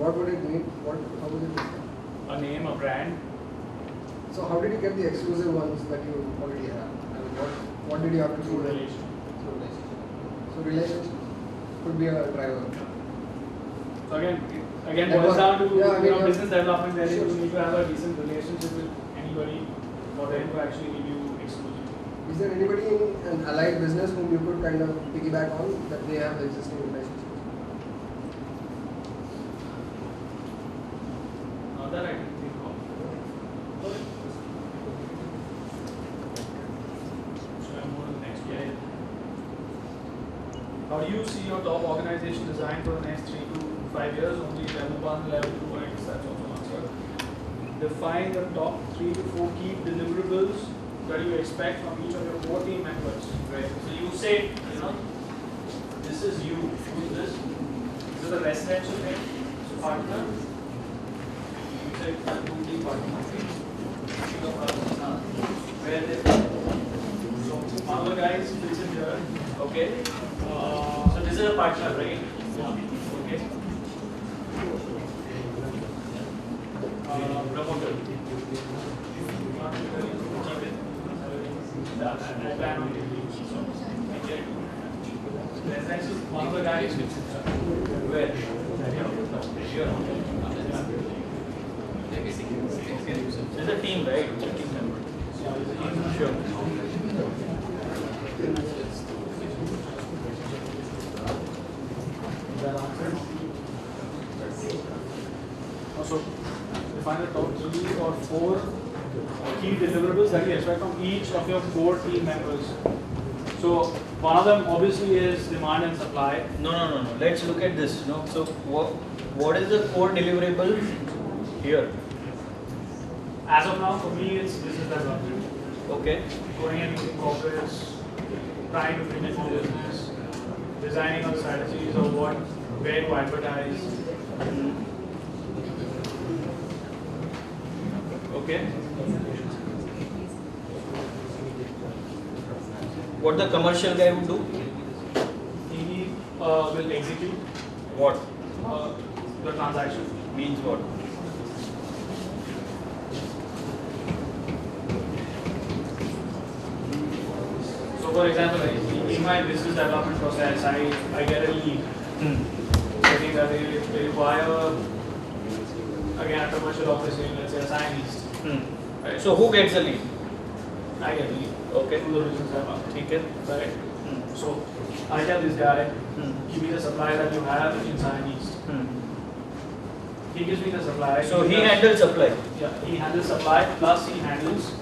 what would it mean? How would it mean? A name, a brand. So how did you get the exclusive ones that you already have? I mean, what did you have to do? Relation. So relationship could be a driver. So again boils down to business development, where sure. you need to have a decent relationship with anybody for them to actually give you exclusivity. Is there anybody in an allied business whom you could kind of piggyback on that they have existing relationships? Not that I can think of. So I'm moving to the next slide. How do you see your top organization designed for the next 3 to 5 years? Only level 1, level 2, I guess that's also an answer. Define the top 3 to 4 key deliverables that you expect from each of your core team members. Right. So you say, this is you. Who's this? This is a residential thing. So partner. You say team partner. Where they? So one of the guys fits in here. Okay. So this is a partner, right? Yeah. Okay. Promoter. Residential, one of the guys where? It's a team, right? It's a team member. Sure. Also, define the top 3 or 4 key deliverables that you expect from each of your core team members. So one of them obviously is demand and supply. No. Let's look at this. So what is the core deliverable here? As of now, for me, it's business development. Okay. Going into corporates, trying to finish the business, designing on strategies of where to advertise. Okay. What the commercial guy would do? He will execute What? the transaction. Means what? So for example, in my business development process, I get a lead. Saying that they require again a commercial officer, let's say a scientist. Right? So who gets the lead? I get a lead. Okay. Through the business development. Okay. Right? So I tell this guy, give me the supply that you have in Scientist. He gives me the supply. So he handles supply. Yeah, he handles supply plus he handles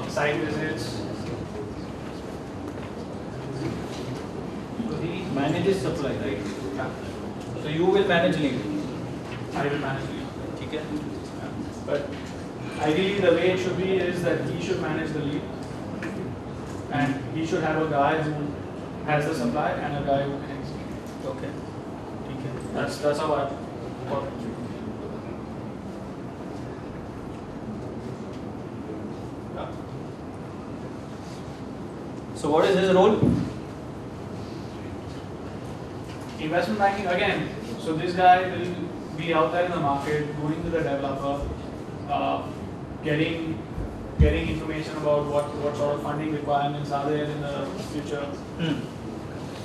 site visits. So he manages supply, right? Yeah. So you will manage lead. I will manage lead. Okay. Yeah. But ideally, the way it should be is that he should manage the lead, and he should have a guy who has the supply and a guy who can execute. Okay. That's how I work. Yeah. So what is his role? Investment banking again. So this guy will be out there in the market, going to the developer, getting information about what sort of funding requirements are there in the future.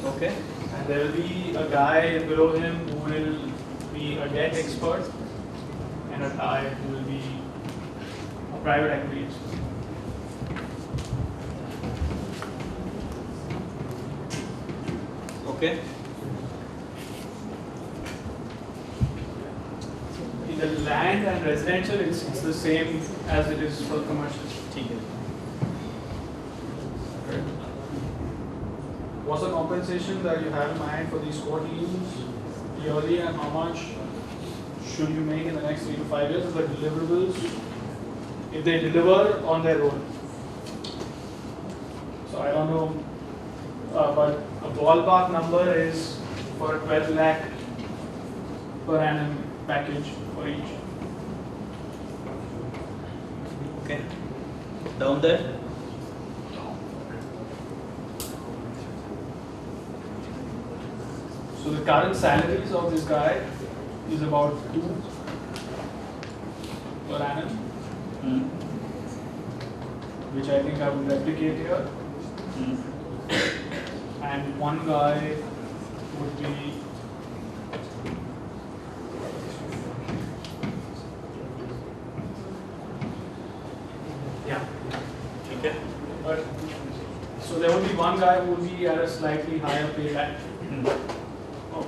Okay. And there will be a guy below him who will be a debt expert and a guy who will be a private equity expert. Okay. In the land and residential, it's the same as it is for commercial. What's the compensation that you have in mind for these core teams yearly, and how much should you make in the next 3 to 5 years of the deliverables if they deliver on their own? So I don't know, but a ballpark number is for a 12 lakh per annum package for each. Okay. Down there. So the current salaries of this guy is about 2 per annum, which I think I would replicate here. And one guy would be Okay. but so there would be one guy who would be at a slightly higher pay band of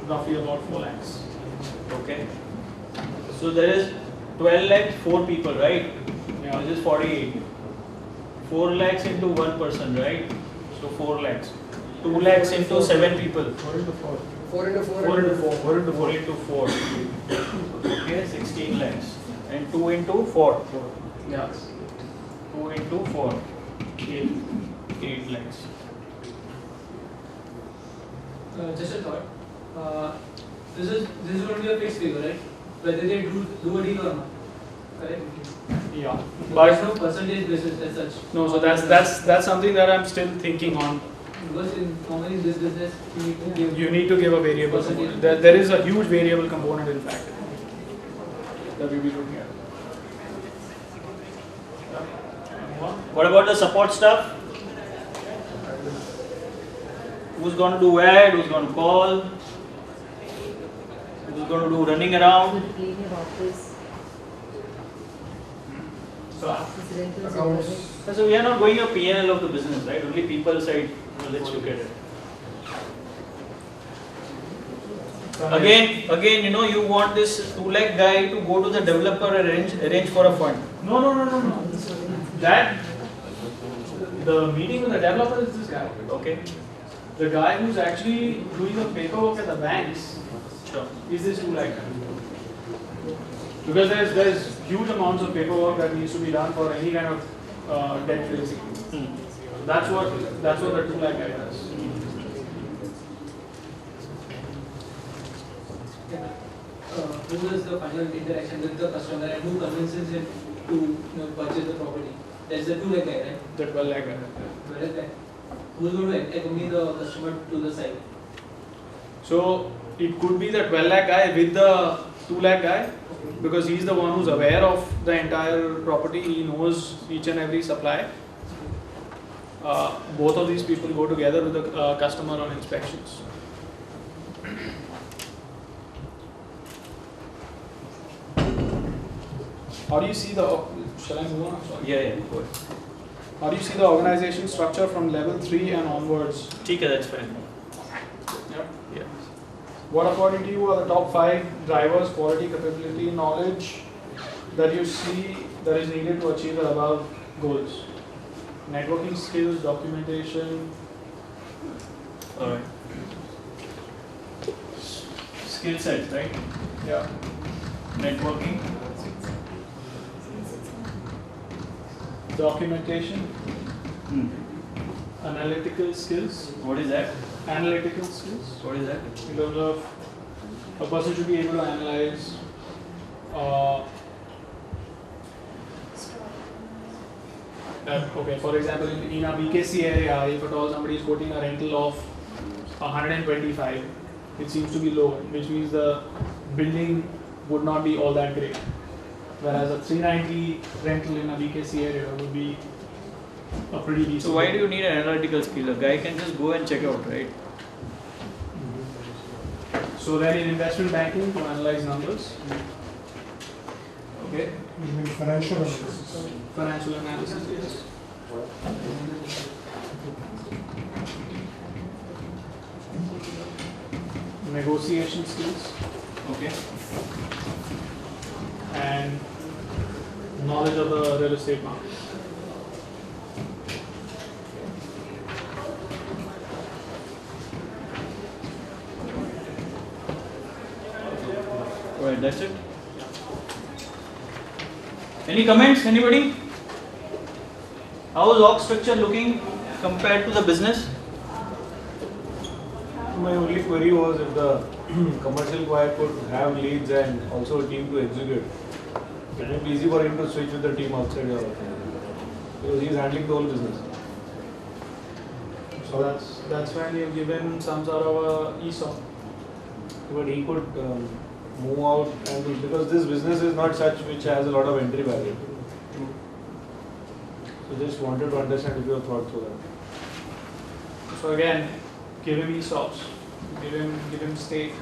roughly about 4 lakhs. Okay. So there is 12 lakhs, 4 people, right? Yeah. This is 48. 4 lakhs into 1 person, right? So 4 lakhs. 2 lakhs into 7 people. 4 into 4. 4 into 4. 4 into 4. Okay, 16 lakhs. And 2 into 4. Yeah. 2 into 4. 8 lakhs. Just a thought. This is going to be a fixed figure, right? Whether they do a deal or not, correct? Yeah. There's But no percentage basis as such. no, so that's something that I'm still thinking on. Because normally in this business You need to give a variable Percentage. component. There is a huge variable component, in fact, that we'll be looking at. What about the support stuff? Who's going to do ad? Who's going to call? Who's going to do running around? Clean your office. So, Office rentals. Accounts. So we are not going a P&L of the business, right? Only people side. Well, let's look at it. Again, you know, you want this 2 lakh guy to go to the developer and arrange for a fund. no. That the meeting with the developer is this guy. Okay. The guy who's actually doing the paperwork at the banks Sure. is this 2 lakh guy. Because there's huge amounts of paperwork that needs to be done for any kind of debt raising. That's what the 2 lakh guy does. who is the final interaction with the customer and who convinces him to purchase the property. That's the 2 lakh guy, right? The 12 lakh guy. 12 lakh guy. Who's going to accompany the customer to the site? So it could be the 12 lakh guy with the 2 lakh guy, because he's the one who's aware of the entire property. He knows each and every supply. Both of these people go together with the customer on inspections. How do you see the? Shall I move on? Sorry. Yeah, go ahead. How do you see the organization structure from level 3 and onwards? Okay, that's fine. Yep. Yeah. What according to you are the top 5 drivers, quality, capability, knowledge that you see that is needed to achieve the above goals? Networking skills, documentation. Alright. Skill set, right? Yeah. Networking. Documentation, analytical skills, What is that? analytical skills. What is that? In terms of a person should be able to analyze okay, for example, in a BKC area, if at all somebody is quoting a rental of 125, it seems to be low, which means the building would not be all that great. Whereas a 390 rental in a BKC area would be a pretty decent. So why do you need an analytical skill? A guy can just go and check out, right? So then in investment banking, to analyze numbers. Okay. You mean financial analysis? Financial analysis, yes. Negotiation skills. Okay. And knowledge of the real estate market. Alright, that's it. Any comments? Anybody? How is org structure looking compared to the business? My only query was if the commercial guy could have leads and also a team to execute. It would be easy for him to switch with the team outside your because he is handling the whole business. So that's when you've given some sort of a ESOP. But he could move out and because this business is not such which has a lot of entry barrier. So just wanted to understand if your thoughts were that. So again, give him ESOPs, give him stake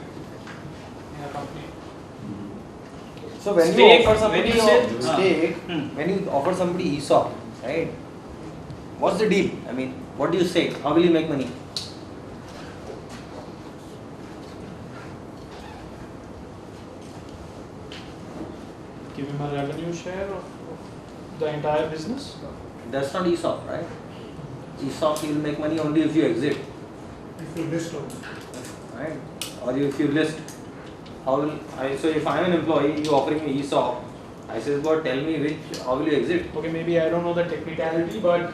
in a company. So when Stake, you offer somebody when you say- stake, when you offer somebody ESOP, right? What's the deal? I mean, what do you say? How will you make money? Give him a revenue share of the entire business. That's not ESOP, right? ESOP, you will make money only if you exit, If you list out. right? Or if you list. How will I? So if I am an employee, you offering me ESOP, I say, God, tell me which. How will you exit? Okay, maybe I don't know the technicality, but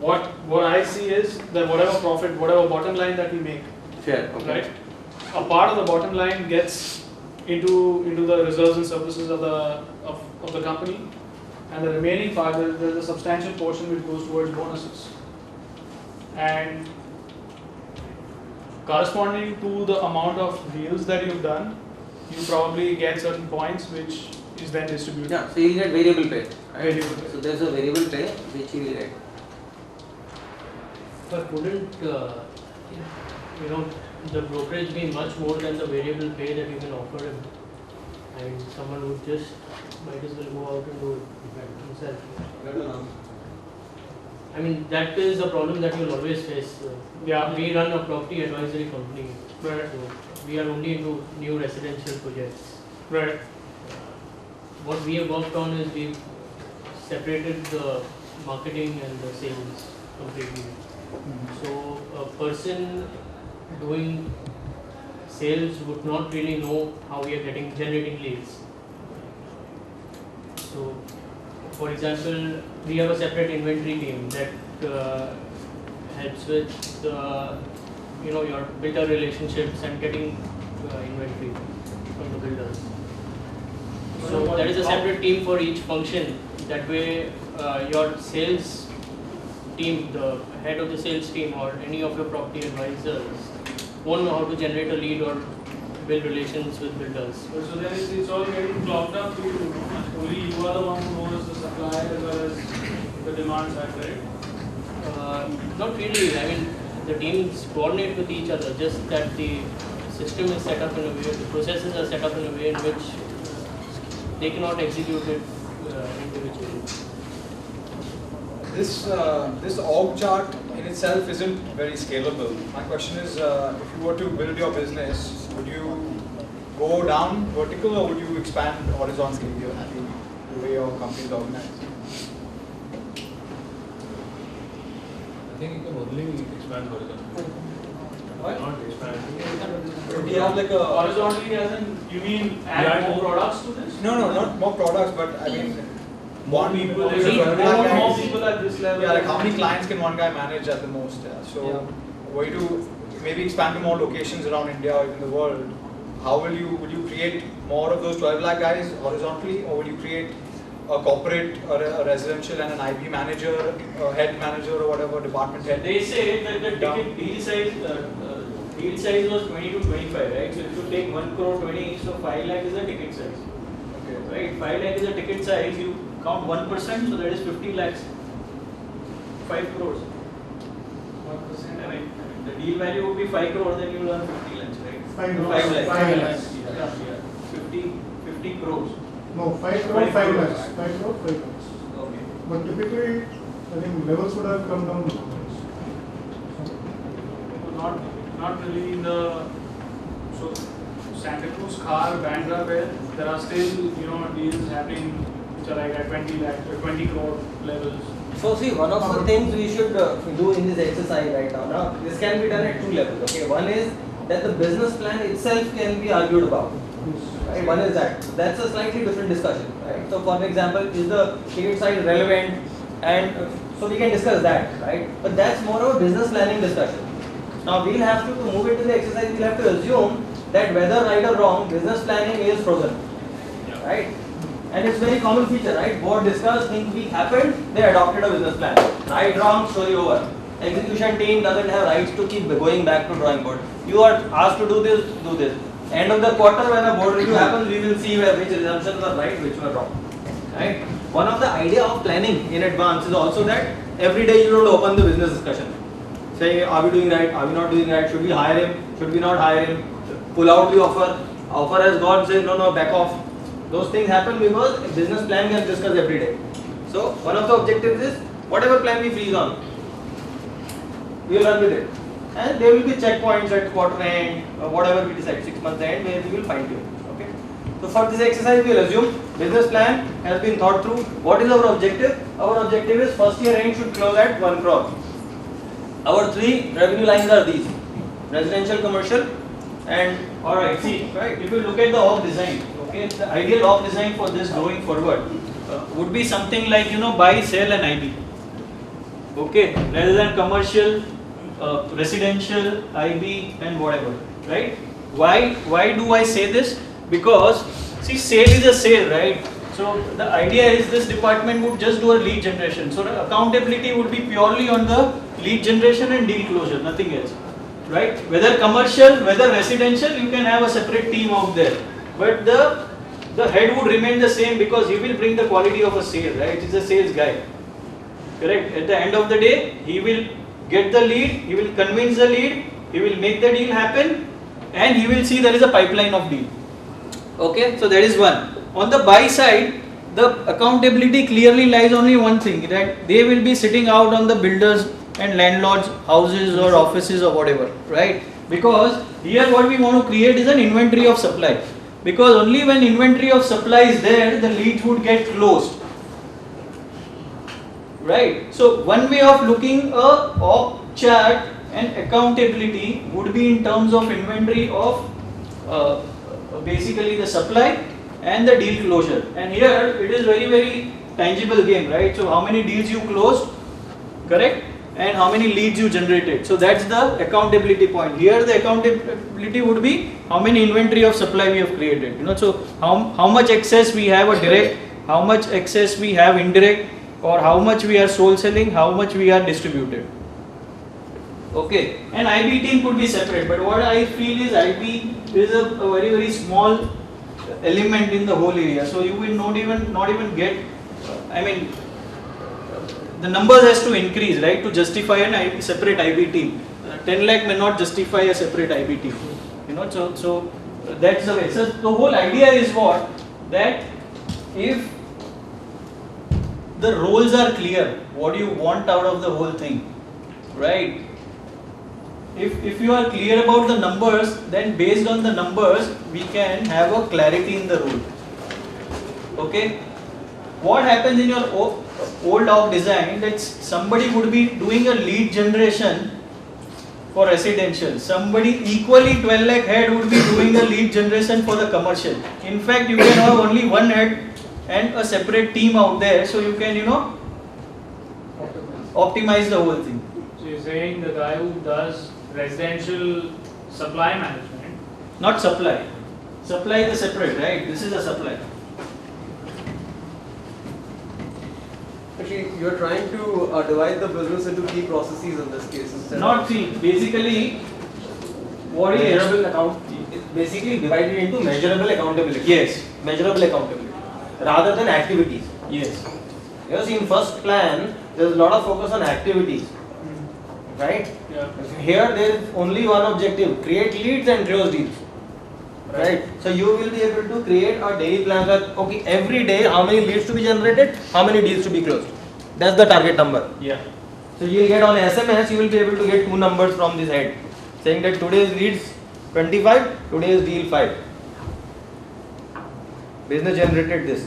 what I see is that whatever profit, whatever bottom line that we make, Fair. Okay. right? A part of the bottom line gets into the reserves and surpluses of the company, and the remaining part there's a substantial portion which goes towards bonuses. And corresponding to the amount of deals that you've done, you probably get certain points which is then distributed. Yeah. So you will get variable pay. Right? Variable pay. So there's a variable pay which you will get. But wouldn't the brokerage be much more than the variable pay that you can offer him? I mean, someone would just might as well go out and do it himself. I mean, that is a problem that you'll always face. Yeah. We run a property advisory company, Right. so we are only into new residential projects. Right. What we have worked on is we've separated the marketing and the sales completely. So a person doing sales would not really know how we are generating leads. So, for example, we have a separate inventory team that helps with your builder relationships and getting inventory from the builders. So there is a separate team for each function. That way, your sales team, the head of the sales team, or any of your property advisors won't know how to generate a lead or build relations with builders. So then it's all getting clogged up to you. Only you are the one who knows the supply as well as the demand side, right? Not really. I mean, the teams coordinate with each other. Just that the system is set up in a way, the processes are set up in a way in which they cannot execute it individually. This org chart in itself isn't very scalable. My question is, if you were to build your business, would you go down vertical or would you expand horizontally? You're happy the way your company is organized? I think you can only expand horizontally. What? Not expand. Do you have like a Horizontally, as in, you mean add more products to this? no, not more products, but I mean one people, or if you two have guys. More people at this level. Yeah, like how many clients can one guy manage at the most? Yeah. So, were you to maybe expand to more locations around India or even the world, how would you create more of those 12 lakh guys horizontally, or would you create a corporate or a residential and an IB manager, a head manager or whatever, department head? They say that the ticket deal size was 20 to 25, right? So if you take 1 crore 20, so 5 lakh is the ticket size. Okay. Right? 5 lakh is the ticket size. You count 1%, so that is 50 lakhs. 5 crores. 1%. I mean, the deal value would be 5 crores, then you will earn 50 lakhs, right? 5 No, lakhs. 5 lakhs. 5 lakhs. Yeah. 50 crores. No, 5 crore, 5 lakhs. 5 crore, 5 lakhs. Okay. But typically, I think levels would have come down. Not really in the Santa Cruz, Khar, Bandra, where there are still deals happening which are like at 20 crore levels. So see, one of the things we should do in this exercise right now, this can be done at two levels. Okay, one is that the business plan itself can be argued about. Right? One is that. That's a slightly different discussion. Right? So for example, is the ticket size relevant? And so we can discuss that, right? But that's more of a business planning discussion. Now we'll have to move into the exercise, we'll have to assume that whether right or wrong, business planning is frozen. Right? And it's a very common feature, right? Board discussed, things week happened, they adopted a business plan. Right, wrong, story over. Execution team doesn't have rights to keep going back to drawing board. You are asked to do this, do this. end of the quarter when a board review happens, we will see which assumptions were right, which were wrong. Right? One of the idea of planning in advance is also that every day you don't open the business discussion. Saying, are we doing right? Are we not doing right? Should we hire him? Should we not hire him? Pull out the offer. Offer has gone, say no, back off. Those things happen because a business plan gets discussed every day. So one of the objectives is whatever plan we freeze on, we will run with it. And there will be checkpoints at quarter end or whatever we decide, 6 months end, where we will fine tune. Okay. So for this exercise, we will assume business plan has been thought through. What is our objective? Our objective is first year end should close at 1 crore. Our 3 revenue lines are these: residential, commercial, and Alright, see, right, if you look at the org design, okay, the ideal org design for this going forward would be something like, buy, sell and IB. Okay, rather than commercial, residential, IB and whatever, right? Why do I say this? Because, see, sale is a sale, right? So the idea is this department would just do a lead generation. So the accountability would be purely on the lead generation and deal closure, nothing else. Right? Whether commercial, whether residential, you can have a separate team out there. But the head would remain the same because he will bring the quality of a sale, right? He's a sales guy. Correct? At the end of the day, he will get the lead, he will convince the lead, he will make the deal happen, and he will see there is a pipeline of deal. Okay? So that is one. On the buy side, the accountability clearly lies only one thing, that they will be sitting out on the builders and landlords' houses or offices or whatever, right? Because here what we want to create is an inventory of supply. Because only when inventory of supply is there, the leads would get closed. Right? So one way of looking a org chart and accountability would be in terms of inventory of basically the supply and the deal closure. And here it is very tangible game, right? So how many deals you closed, correct? And how many leads you generated. So that's the accountability point. Here the accountability would be how many inventory of supply we have created. So how much excess we have a direct, how much excess we have indirect, or how much we are sole selling, how much we are distributed. Okay. And IB team could be separate, but what I feel is IB is a very small element in the whole area. So you will not even get, the numbers has to increase, right, to justify a separate IB team. 10 lakh may not justify a separate IB team. So that's the way. So the whole idea is what? That if the roles are clear, what do you want out of the whole thing, right? If you are clear about the numbers, then based on the numbers, we can have a clarity in the role. Okay? What happens in your old org design, that somebody would be doing a lead generation for residential, somebody equally 12 lakh head would be doing a lead generation for the commercial. In fact, you can have only one head and a separate team out there, so you can optimize the whole thing. So you're saying the guy who does residential supply management, not supply is separate, right? This is a supply. Actually, you are trying to divide the business into key processes in this case. Not three. Basically, what is measurable account? It's basically divided into measurable accountability. Yes. Measurable accountability rather than activities. Yes. You see, in first plan, there is a lot of focus on activities, right? yeah. Here, there is only one objective: create leads and close deals. Right. So you will be able to create a daily plan that every day how many leads to be generated, how many deals to be closed. That's the target number. Yeah. So you will get on SMS, you will be able to get 2 numbers from this head, saying that today's leads 25, today's deal 5. Business generated this.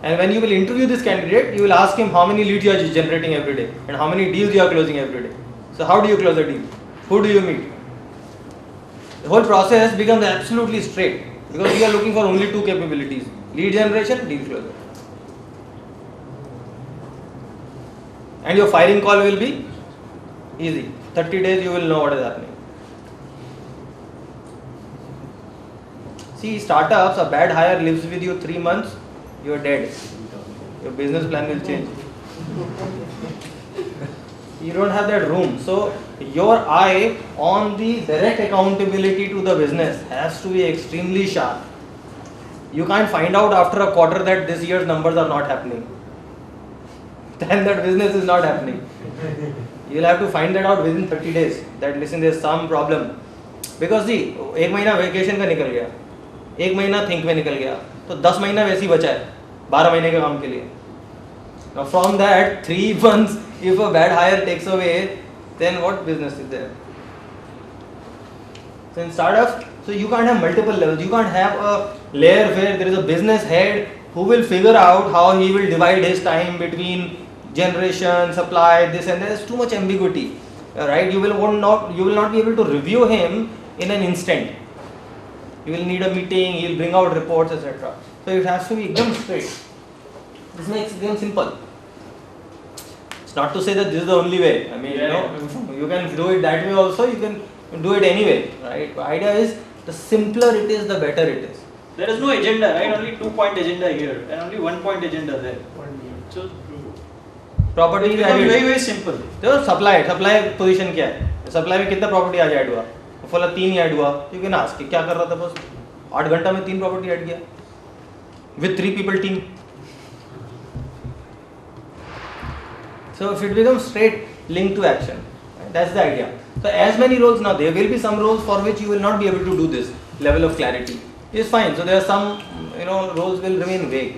And when you will interview this candidate, you will ask him how many leads you are generating every day and how many deals you are closing every day. So how do you close a deal? Who do you meet? The whole process becomes absolutely straight because we are looking for only 2 capabilities: lead generation, deal closure. And your firing call will be easy. 30 days you will know what is happening. See, startups, a bad hire lives with you 3 months, you are dead. Your business plan will change. You don't have that room. So your eye on the direct accountability to the business has to be extremely sharp. You can't find out after a quarter that this year's numbers are not happening. Then that business is not happening. You'll have to find that out within 30 days. That listen, there's some problem. Because see, एक महीना vacation का निकल गया, एक महीना think में निकल गया, तो 10 महीना वैसे ही बचा है 12 महीने के काम के लिए. Now from that 3 months, if a bad hire takes away, then what business is there? So in startup, so you can't have multiple levels. You can't have a layer where there is a business head who will figure out how he will divide his time between generation, supply, this and that. There is too much ambiguity, right? You will not be able to review him in an instant. You will need a meeting. He will bring out reports, etc. So it has to be एकदम straight. This makes it simple. It's not to say that this is the only way. I mean, you can do it that way also. You can do it anyway, right? The idea is the simpler it is, the better it is. There is no agenda, right? Only 2-point agenda here and only 1-point agenda there. So Property it becomes very very simple. तो supply position क्या है? Supply में कितना property आज add हुआ? फला 3 ही add हुआ. You can ask क्या कर रहा था बस 8 घंटा में 3 property add किया with 3 people team. So if it becomes straight linked to action, right? That's the idea. So as many roles now, there will be some roles for which you will not be able to do this level of clarity. It's fine. So there are some roles will remain vague.